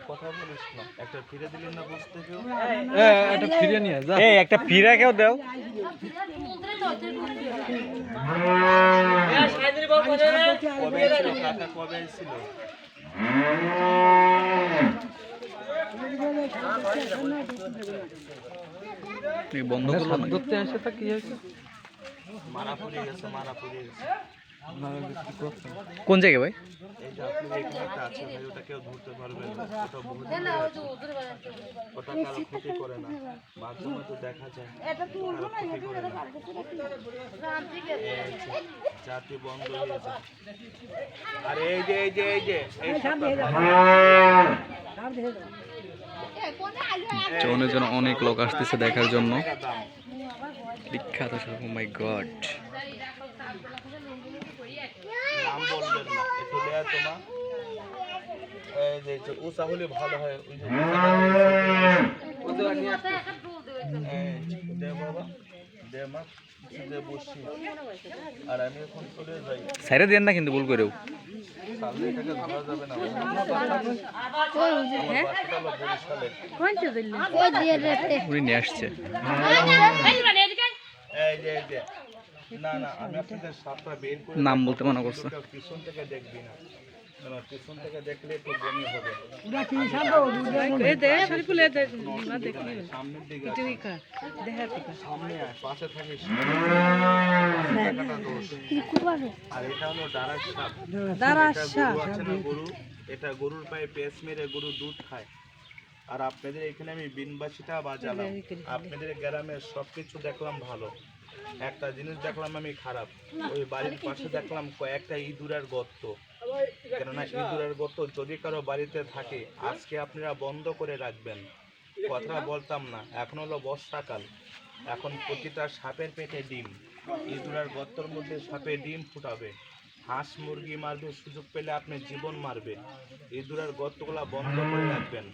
কথা বলিস না, একটা ফিরে দিলেন না বস থেকেও। একটা ফিরে নিয়ে যা, একটা ফিরা কেউ দাও। কবে ছিল কাকা, কবে ছিল? বন্ধ করলো না, ধরতে আসে তা কি হয়েছে? মারা পড়ে গেছে, মারা পড়ে গেছে। কোন জায়গায় ভাই? এই যে আপনি এখানে একটা আছে ভাই, ওটা কেউ ধরতে পারবেন না, ওটা বহুত ওটা কারো ক্ষতি করে না, মাঝে মাঝে দেখা যায় কারো ক্ষতি করে না। জাতি বন্ধ হয়ে যায়। আর এই যে এই যে এই যে এই অনেক জন, অনেক লোক আসতেছে দেখার জন্য। বিখ্যাত সব। ও মাই গড, নাম বলবেন না, একটু দেয়া তোমা। এই যে উষা হলে ভালো হয়, ওই যে দে বাবা, দে মা, দে বসি। আর আমি এখন চলে যাই। সাইরে দেন না কিন্তু ভুল করেও। সামনে এটাকে ধরা যাবে না। আমার বাসাটা হলো বরিশালে। উনি নিয়ে আসছে। এই যে এই যে না না, আমি আপনাদের সাপটা বের করে নাম বলতে মানা করছে। পিছন থেকে দেখবি না, পিছন থেকে দেখলে একটু বমি হবে। সামনের দিকে সামনে আয়, পাশে থাকিস। আর এটা হলো ডারাস সাপ। গরু আছে না, গরু, এটা গরুর পায়ে পেঁচ মেরে গরু দুধ খায়। আর আপনাদের এখানে আমি বিনবাসীটা বাজালাম, আপনাদের গ্রামের সবকিছু দেখলাম ভালো, একটা জিনিস দেখলাম আমি খারাপ। ওই বাড়ির পাশে দেখলাম কয়েকটা ইঁদুরের গর্ত। কেননা ইঁদুরের গর্ত যদি কারো বাড়িতে থাকে, আজকে আপনারা বন্ধ করে রাখবেন। কথা বলতাম না, এখন হলো বর্ষাকাল, এখন প্রতিটা সাপের পেটে ডিম, ইঁদুরের গর্তর মধ্যে সাপে ডিম ফুটাবে, হাঁস মুরগি মারবে, সুযোগ পেলে আপনি জীবন মারবে। ইঁদুরের গর্তগুলা বন্ধ করে রাখবেন।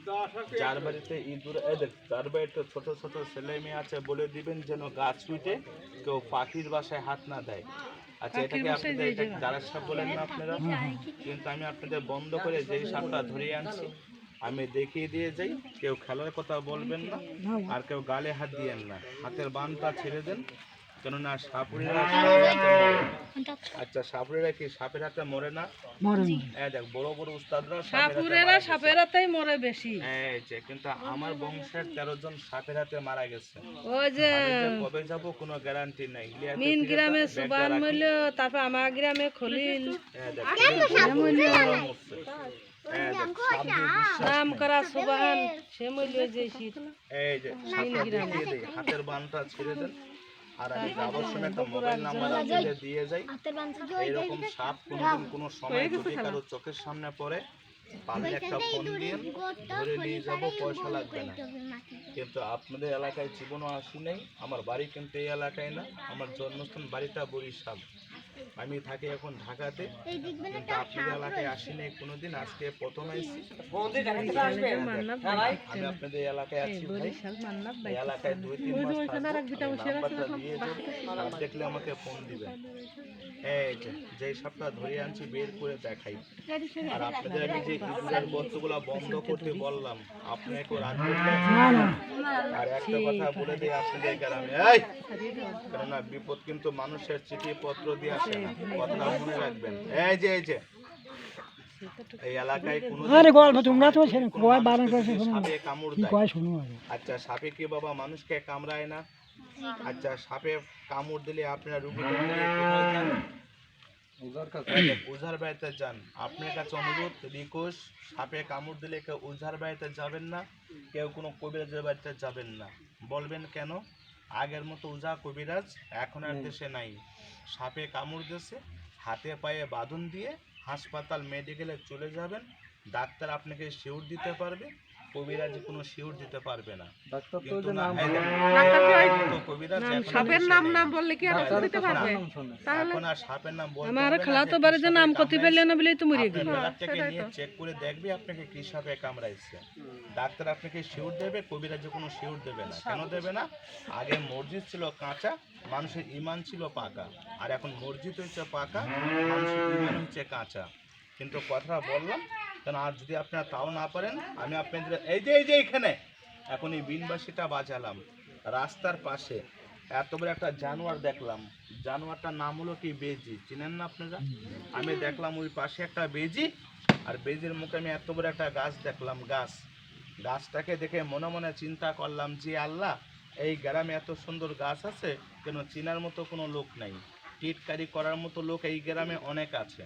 যার বাড়িতে ইঁদুর, যার বাড়িতে ছোট ছোট ছেলে মেয়ে আছে, বলে দিবেন যেন গাছ ছুঁইতে কেউ পাখির বাসায় হাত না দেয়। আচ্ছা, এটাকে আপনাদের এটা ডারাস সাপ বলেন না আপনারা? কিন্তু আমি আপনাদের বন্ধ করে যেই সাপটা ধরিয়ে আনছি আমি দেখিয়ে দিয়ে যাই। কেউ খেলার কথা বলবেন না, আর কেউ গালে হাত দিয়েন না, হাতের বানটা ছেড়ে দেন। কেননা সাপুরেরা সাপের হাতে মরে। আচ্ছা, সাপুরেরা কি সাপের হাতে মরে না? দেখ, বড় বড় উস্তাদরা সাপের হাতেই মরে বেশি। কিন্তু আমার বংশের 13 জন সাপের হাতে মারা গেছে। ওই যে কবে যাব কোনো গ্যারান্টি নাই। মিন গ্রামে সুবান মইল, তারপর আমার গ্রামে খলিল নাম করা সুবান, সে মইল যে শীত। এই যে হাতের বানটা ছেড়ে দেন, আর আমি যাওয়ার সময় একটা মোবাইল নাম্বার আপনাদের দিয়ে যাই। এইরকম সাপ কোনোদিন কোনো সময় যদি কারো চোখের সামনে পড়ে, পারলে একটা ফোন দিয়ে ধরে নিয়ে যাবো, পয়সা লাগবে না। কিন্তু আপনাদের এলাকায় জীবনও আসি নাই, আমার বাড়ি কিন্তু এই এলাকায় না, আমার জন্মস্থান বাড়িটা বরিশাল, আমি থাকি এখন ঢাকাতে। কিন্তু আপনাদের এলাকায় আসি নাই কোনোদিন, আজকে প্রথম আসছি। আমি আপনাদের এলাকায় আছি ভাই, এই এলাকায় 2-3 মাস নাম্বারটা দিয়ে যাবো, আর দেখলে আমাকে ফোন দিবেন। এই যে সাপটা ধরে আনছি বের করে দেখাই। আর আপনাদের আমি যে ইঁদুরের গর্তগুলো বন্ধ করতে বললাম, আপনি একটু রাজি হচ্ছেন? আর একটা কথা বলে দিই আপনাদের গ্রামে, কেননা বিপদ কিন্তু মানুষের চিঠি পত্র দিয়ে আসে না, কথা মনে রাখবেন। এই যে এই এলাকায় কোনো সাপে কামড় দেয়। আচ্ছা, সাপে কি বাবা মানুষকে কামড়ায় না? আচ্ছা, সাপে কামড় দিলে আপনারা রুগীকে কোথায় যান? ওঝার বাড়িতে যান। আপনার কাছে অনুরোধ, রিকোয়েস্ট, সাপে কামড় দিলে কেউ ওঝার বাড়িতে যাবেন না, কেউ কোনো কবিরাজের বাড়িতে যাবেন না। বলবেন কেন? আগের মতো ওঝা কবিরাজ এখন আর দেশে নাই। সাপে কামড় দিয়েছে, হাতে পায়ে বাঁধন দিয়ে হাসপাতাল মেডিকেলে চলে যাবেন, ডাক্তার আপনাকে শিওর দিতে পারবে, কবিরাজ কোনো শিওর দিতে পারবে না। সাপের নাম নাম বললে কি আর দিতে পারবে? এখন আর সাপের নাম বলতে আমার খালাতো বাড়ি যে নাম কতি পেলে না বলেই তো মরে গেল। ডাক্তারকে নিয়ে চেক করে দেখবে আপনাকে কি সাপে কামড়াইছে, ডাক্তার আপনাকে শিওর দেবে, কবিরাজ কোনো শিওর দেবে না। কেন দেবে না? আগে মসজিদ ছিল কাঁচা, মানুষের ঈমান ছিল পাকা, আর এখন মসজিদ হচ্ছে পাকা, মানুষের ঈমান হচ্ছে কাঁচা। কিন্তু কথা বললাম, কেন আর যদি আপনারা তাও না পারেন, আমি আপনাদের এই যে এখানে এখন এই বিনবাসীটা বাজালাম, রাস্তার পাশে এত বড় একটা জানোয়ার দেখলাম। জানোয়ারটার নাম হলো কি বেজি, চিনেন না আপনারা? আমি দেখলাম ওই পাশে একটা বেজি, আর বেজির মুখে আমি এত বড় একটা গাছ দেখলাম। গাছটাকে দেখে মনে মনে চিন্তা করলাম যে আল্লাহ, এই গ্রামে এত সুন্দর গাছ আছে, কেন চিনার মতো কোনো লোক নাই, টিটকারি করার মতো লোক এই গ্রামে অনেক আছে।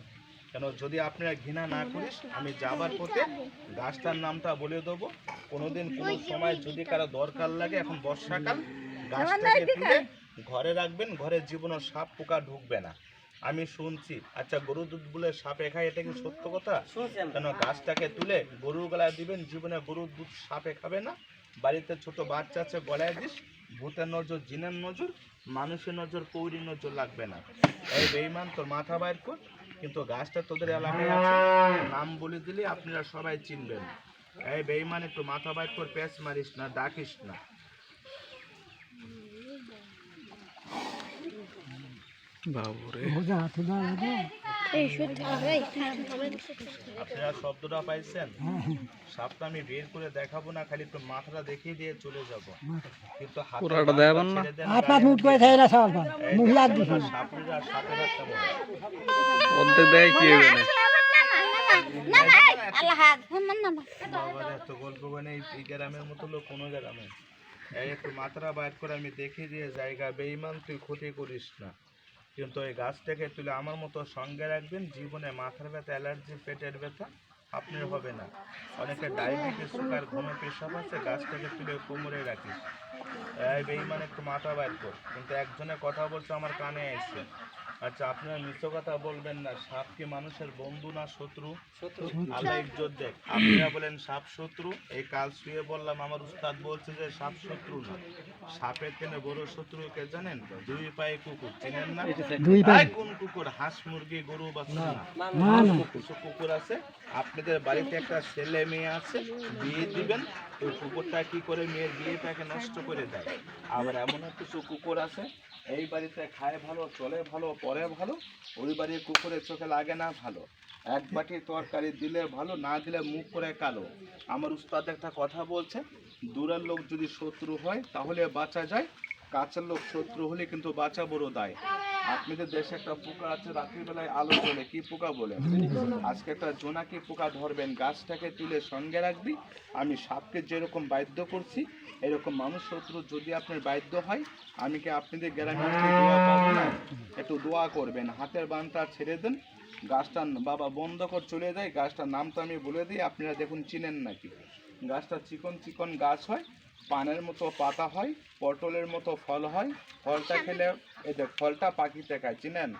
কেন যদি আপনারা ঘৃণা না করিস, আমি যাবার পথে গাছটার নামটা বলে দেবো। কোনোদিন কোনো সময় যদি কারো দরকার লাগে, এখন বর্ষাকাল, গাছটাকে তুলে ঘরে রাখবেন, ঘরে জীবনে সাপ পোকা ঢুকবে না। আমি শুনছি, আচ্ছা গরু দুধ বলে সাপে খায়, এটা কি সত্য কথা? কেন গাছটাকে তুলে গরুর গলায় দিবেন, জীবনে গরুর দুধ সাপে খাবে না। বাড়িতে ছোট বাচ্চা আছে, গলায় দিস, ভূতের নজর, জিনের নজর, মানুষের নজর, কৌরির নজর লাগবে না। এই বেঈমান, তোর মাথা বাইর কর। কিন্তু গাছটা তোদের এলাকায় আছে, নাম বলে দিলে আপনারা সবাই চিনবেন। এই বেঈমান, একটু মাথা বাইর কর, প্যাঁচ মারিস না, ডাকিস না। বাবুরে, আপনারা শব্দটা পাইছেন? সাপটা আমি বের করে দেখাবো না, খালি একটু মাথাটা দেখিয়ে দিয়ে চলে যাব। কিন্তু পুরাটা দেখাবেন না? সাপড়িরা সাপের হাতটা বলে। অর্ধেক দেয় কি হবে না? বাবারে, এত গল্প মানে এই গ্রামের মতো লোক কোনো গ্রামে। এই একটু মাথাটা বাইর করে আমি দেখিয়ে দিয়ে জায়গা। বেঈমান, তুই ক্ষতি করিস না, কিন্তু এই গাছটাকে তুলে আমার মতো সঙ্গে রাখবেন। জীবনে মাথার ব্যথা, অ্যালার্জি, পেটের ব্যথা আপনার হবে না। অনেকে ডায়াবেটিস, সুগার, ঘন পেশাব আছে, গাছটাকে তুলে কোমরে রাখিস। এই বেঈমান, একটু মাথা বাইর কর। কিন্তু একজনের কথা বলছে, আমার কানে আসছে। আচ্ছা, আপনারা মিথ্যে কথা বলবেন না। সাপ কি মানুষের বন্ধু না শত্রু? আল্লাহ ইজ্জত দেখ। আপনারা বলেন সাপ শত্রু। এই কাল শুয়ে বললাম, আমার উস্তাদ বলছে যে সাপ শত্রু না। সাপের থেকে বড় শত্রু কে জানেন? দুই পায়ে কুকুর, চেনেন না? কোন কুকুর? হাঁস, মুরগি, গরু বা কিছু কুকুর আছে। আপনাদের বাড়িতে একটা ছেলে মেয়ে আছে, বিয়ে দিবেন, ওই কুকুরটা কি করে মেয়ের বিয়েটাকে নষ্ট করে দেয়। আবার এমন কিছু কুকুর আছে, এই বাড়িতে খায় ভালো, চলে ভালো, পরে ভালো, ওই বাড়ির কুকুরের চোখে লাগে না ভালো। এক বাটি তরকারি দিলে ভালো, না দিলে মুখ করে কালো। আমার উস্তাদ একটা কথা বলছে, দূরের লোক যদি শত্রু হয় তাহলে বাঁচা যায়, কাছের লোক শত্রু হলে কিন্তু বাঁচা বড় দায়। আপনাদের দেশে একটা পোকা আছে, রাত্রিবেলায় আলো জ্বলে, কি পোকা বলে? আজকে একটা জোনাকি পোকা ধরবেন, গাছটাকে তুলে সঙ্গে রাখবি। আমি সাপকে যেরকম বাধ্য করছি, এরকম মানুষ শত্রু যদি আপনার বাধ্য হয়, আমি কি আপনাদের গ্রামে দোয়া পাবো না? একটু দোয়া করবেন, হাতের বানটা ছেড়ে দেন, গাছটা বাবা বন্ধ কর চলে যায়। গাছটার নামটা আমি বলে দিই, আপনারা দেখুন চিনেন নাকি। গাছটা চিকন চিকন গাছ হয়, পানের মতো পাতা হয়, পটলের মতো ফল হয়। ফলটা খেলে, এই দেখ ফলটা পাখিতে খায়, চিনেন?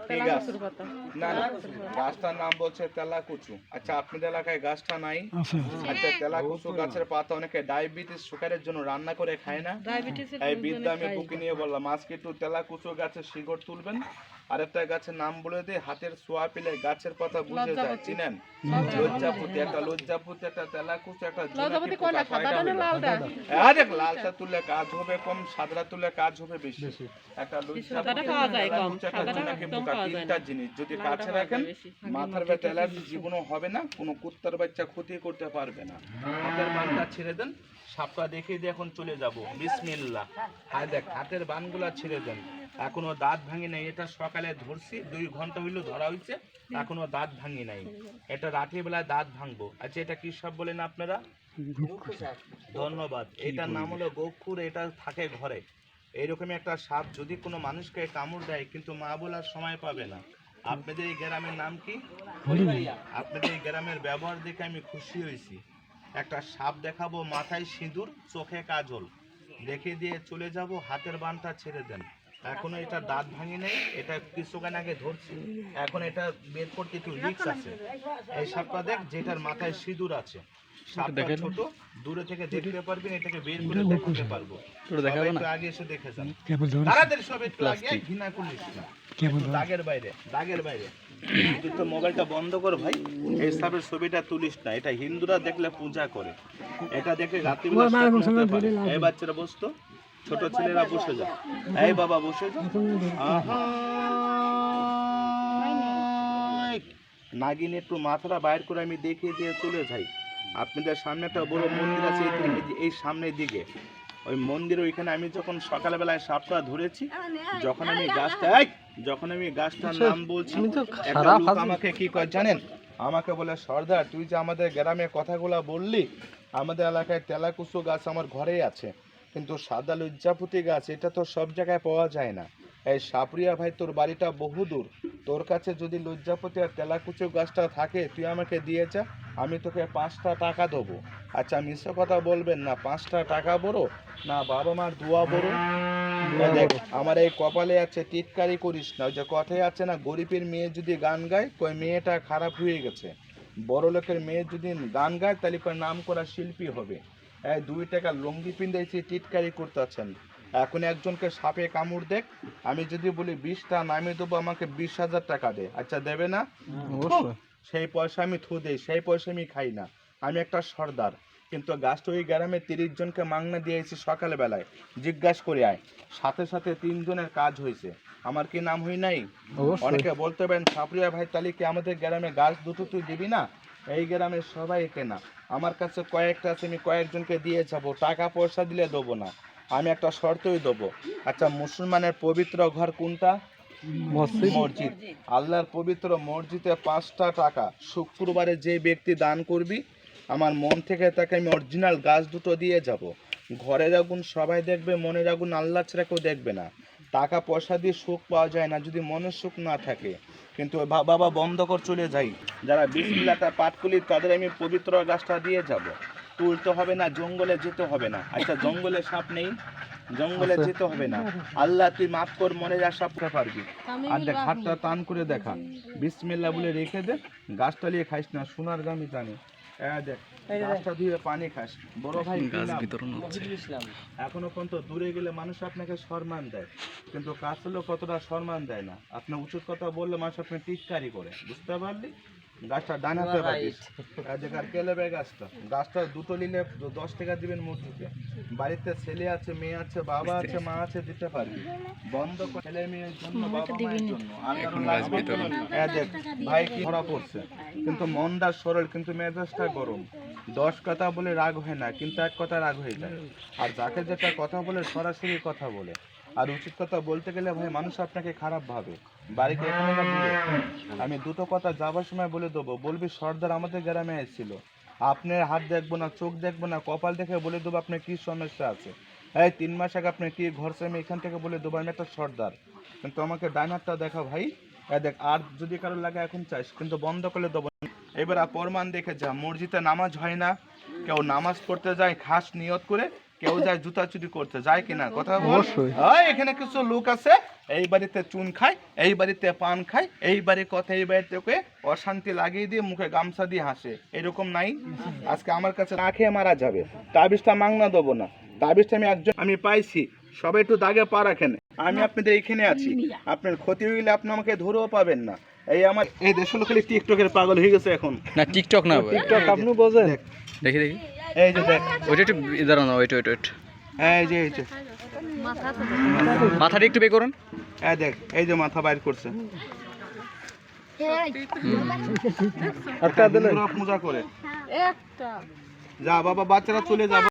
ঠিক আছে, না না, গাছটার নাম বলছে তেলাকুচু। আচ্ছা, আপনাদের এলাকায় গাছটা নাই? আচ্ছা, তেলাকুচু গাছের পাতা অনেকে ডায়াবেটিস, সুগারের জন্য রান্না করে খায় না? এই বিদ্যা আমি বুকে নিয়ে বললাম, আজকে একটু তেলাকুচু গাছের শিকড় তুলবেন। আরেকটা গাছের নাম বলে দিয়ে, হাতের ছোঁয়া পেলে গাছের পাতা বুঝে যায়, চিনেন? লজ্জাপতি, একটা লজ্জাপতি, একটা তেলাকুচু, একটা জোনাকি পোকা, কয়টা হলো? আরে লালটা তুললে কাজ হবে কম, সাদা তুললে কাজ হবে বেশি। একটা লজ্জাপতি, একটা জোনাকি পোকা, তিনটা জিনিস যদি কাছে রাখেন, মাথার ব্যথা, অ্যালার্জি জীবনও হবে না, কোনো কুত্তার বাচ্চা ক্ষতি করতে পারবে না। হাতের বানটা ছেড়ে দেন, সাপটা দেখে দিয়ে এখন চলে যাব। বিসমিল্লাহ। হ্যাঁ দেখ, হাতের বানগুলা ছেড়ে দেন। এখনো দাঁত ভাঙি নাই, এটা সকালে ধরছি, 2 ঘন্টা হইলো ধরা হয়েছে, এখনো দাঁত ভাঙি নাই। এটা রাতের বেলায় দাঁত ভাঙবো। আচ্ছা, এটা কি সাপ বলেন আপনারা? ধন্যবাদ। এটার নাম হলো গোখুর, এটা থাকে ঘরে। এইরকমই একটা সাপ যদি কোনো মানুষকে কামড় দেয়, কিন্তু মা বলার সময় পাবে না। আপনাদের এই গ্রামের নাম কি? আপনাদের এই গ্রামের ব্যবহার দেখে আমি খুশি হয়েছি। একটা সাপ দেখাবো, মাথায় সিঁদুর, চোখে কাজল, দেখে দিয়ে চলে যাব। হাতের বানটা ছেড়ে দেন। এখনো এটা দাঁত ভাঙি নেই, এটা কিছুক্ষণ আগে ধরছি, এখন এটা বের করতে একটু রিস্ক আছে। এই সাপটা দেখ, যেটার মাথায় সিঁদুর আছে, সাপটা ছোট, দূরে থেকে দেখতে পারবেন, এটাকে বের করে দেখাতে পারবো। সবাই একটু আগে এসে দেখে যান, তাড়াতাড়ি সব একটু আগে, ঘৃণা করিস না, দাগের বাইরে, দাগের বাইরে। তুই তো মোবাইলটা বন্ধ কর ভাই, এই সাপের ছবিটা তুলিস না, এটা হিন্দুরা দেখলে পূজা করে, এটা দেখে রাত্রিবেলা হতে পারে। এই বাচ্চারা বসতো, ছোট ছেলেরা বসে যা, এই বাবা বসে যা। নাগিন একটু মাথাটা বাইর করে আমি দেখিয়ে দিয়ে চলে যাই। আপনাদের সামনে একটা বড় মন্দির আছে এই সামনের দিকে, ওই মন্দির ওইখানে আমি যখন সকালবেলায় সাপটা ধরেছি, যখন আমি গাছটার নাম বলছি, একটা লোক আমাকে কি কয় জানেন, আমাকে বলে সর্দার তুই যে আমাদের গ্রামে কথাগুলো বললি, আমাদের এলাকায় তেলাকুচু গাছ আমার ঘরেই আছে, কিন্তু সাদা লজ্জাপতি গাছ এটা তো সব জায়গায় পাওয়া যায় না। এই সাপুরিয়া ভাই তোর বাড়িটা বহু দূর, তোর কাছে যদি লজ্জাপতি আর তেলাকুচু গাছটা থাকে তুই আমাকে দিয়ে যা, আমি তোকে 5টা টাকা দেবো। আচ্ছা মিশ্র কথা বলবেন না, 5টা টাকা বড় না বাবা মার দোয়া বড়? দেখ আমার এই কপালে আছে টিটকারি করিস না, ওই যে কথাই আছে না, গরিবের মেয়ে যদি গান গায় কই মেয়েটা খারাপ হয়ে গেছে, বড় লোকের মেয়ে যদি গান গায় তাহলে কই নাম করা শিল্পী হবে। 2 টাকা লুঙ্গি পিন্দেছি টিটকারি করতেছেন। এখন একজনকে সাপে কামড় দেখ, আমি যদি বলি 20টা নামিয়ে দেবো আমাকে 20,000 টাকা দে, আচ্ছা দেবে না? সেই পয়সা আমি থু দেই, সেই পয়সা আমি খাই না, আমি একটা সর্দার। কিন্তু গাছটা ওই গ্রামে 30 জনকে মাংনা দিয়েছি সকালবেলায়, জিজ্ঞাসা করে আয়, সাথে সাথে 3 জনের কাজ হয়েছে, আমার কি নাম হই নাই? অনেকে বলতে পারেন সাপুরিয়া ভাই তাহলে কি আমাদের গ্রামে গাছ দুটো তুই দিবি না? এই গ্রামের সবাই কেনা, আমার কাছে কয়েকটা আছে, আমি কয়েকজনকে দিয়ে যাবো, টাকা পয়সা দিলে দেবো না, আমি একটা শর্তই দেবো। আচ্ছা মুসলমানের পবিত্র ঘর কোনটা? মসজিদ। আল্লাহর পবিত্র মসজিদে 5টা টাকা শুক্রবারে যে ব্যক্তি দান করবি, আমার মন থেকে তাকে আমি অরিজিনাল গাছ দুটো দিয়ে যাব। ঘরের আগুন সবাই দেখবে, মনের আগুন আল্লাহ ছাড়া কেউ দেখবে না। টাকা পয়সা দিয়ে সুখ পাওয়া যায় না যদি মনের সুখ না থাকে। কিন্তু বাবা বন্ধ কর চলে যাই, যারা বিসমিল্লাহটা পাঠ করি তাদের আমি পবিত্র গাছটা দিয়ে যাব। তুলতে হবে না, জঙ্গলে যেতে হবে না। আচ্ছা জঙ্গলে সাপ নেই, জঙ্গলে যেতে হবে না, আল্লাহ তুই মাফ কর, মনে যা সাপ পারবি। আর দেখ হাতটা টান করে দেখা, বিসমিল্লাহ বলে রেখে দে, গাছটা নিয়ে খাইস না, সোনার গামি জানি। দেখ গাছটা দিয়ে পানি খাস। বড় ভাই এখনো পর্যন্ত দূরে গেলে মানুষ আপনাকে সম্মান দেয়, কিন্তু কাছে লোক কতটা সম্মান দেয় না। আপনার উচিত কথা বললে মানুষ আপনি টিটকারি করে, বুঝতে পারলি? গাছটা ডান হাতে পারিস, কেলেবে গাছটা দুটো নিলে 10 টাকা দিবেন মসজিদে। বাড়িতে ছেলে আছে, মেয়ে আছে, বাবা আছে, মা আছে, দিতে পারবি। বন্ধ ছেলে মেয়ের জন্য, বাবা মায়ের জন্য। দেখ ভাই কি ধরা পড়ছে, কিন্তু মনটা সরল, কিন্তু মেজাজটা গরম। 10 কথা বলে রাগ হয় না, কিন্তু এক কথা রাগ হয়ে যায়। আর যাকে যেটা কথা বলে সরাসরি কথা বলে। আর উচিত কথা বলতে গেলে ভাই মানুষ আপনাকে খারাপ ভাবে। বাড়িতে এখানে না দূরে, আমি দুটো কথা যাবার সময় বলে দেবো, বলবি সর্দার আমাদের গ্রামে এসেছিল, আপনার হাত দেখবো না, চোখ দেখবো না, কপাল দেখে বলে দেবো আপনার কি সমস্যা আছে। 3 মাস আগে আপনার কি ঘরছে, আমি এখান থেকে বলে দেবো আমি একটা সর্দার। কিন্তু আমাকে ডান হাতটা দেখা ভাই, দেখ আর যদি কারো লাগে এখন চাইস, কিন্তু বন্ধ করলে দেবো। এবার প্রমাণ দেখে যা, মসজিদে নামাজ হয় না, কেউ নামাজ পড়তে যায় খাস নিয়ত করে, কেউ যায় জুতা চুরি করতে যায় কিনা, কথা অবশ্যই। এখানে কিছু লোক আছে এই বাড়িতে চুন খায়, এই বাড়িতে পান খায়, এই বাড়ির কথা এই বাড়িতে অশান্তি লাগিয়ে দিয়ে মুখে গামছা দিয়ে হাসে, এরকম নাই? আজকে আমার কাছে না খেয়ে মারা যাবে, তাবিজটা মাংনা দেবো না, তাবিজটা আমি পাইছি, সবাই একটু দাগে পা রাখেন, আমি আপনাদের এইখানে আছি, আপনার ক্ষতি হইলে আপনি আমাকে ধরেও পাবেন না। এই আমার এই দেশ খালি টিকটকের পাগল হয়ে গেছে এখন। না টিকটক না, টিকটক আপনি বোঝেন? দেখি দেখি, এই যে দেখ, ওইটা একটু দাঁড়ানো, ওইটা এই যে মাথাটা একটু বের করুন। দেখ এই যে মাথা বাইর করছে, একটা দিলে পূজা করে যা বাবা, বাচ্চারা চলে যাবে।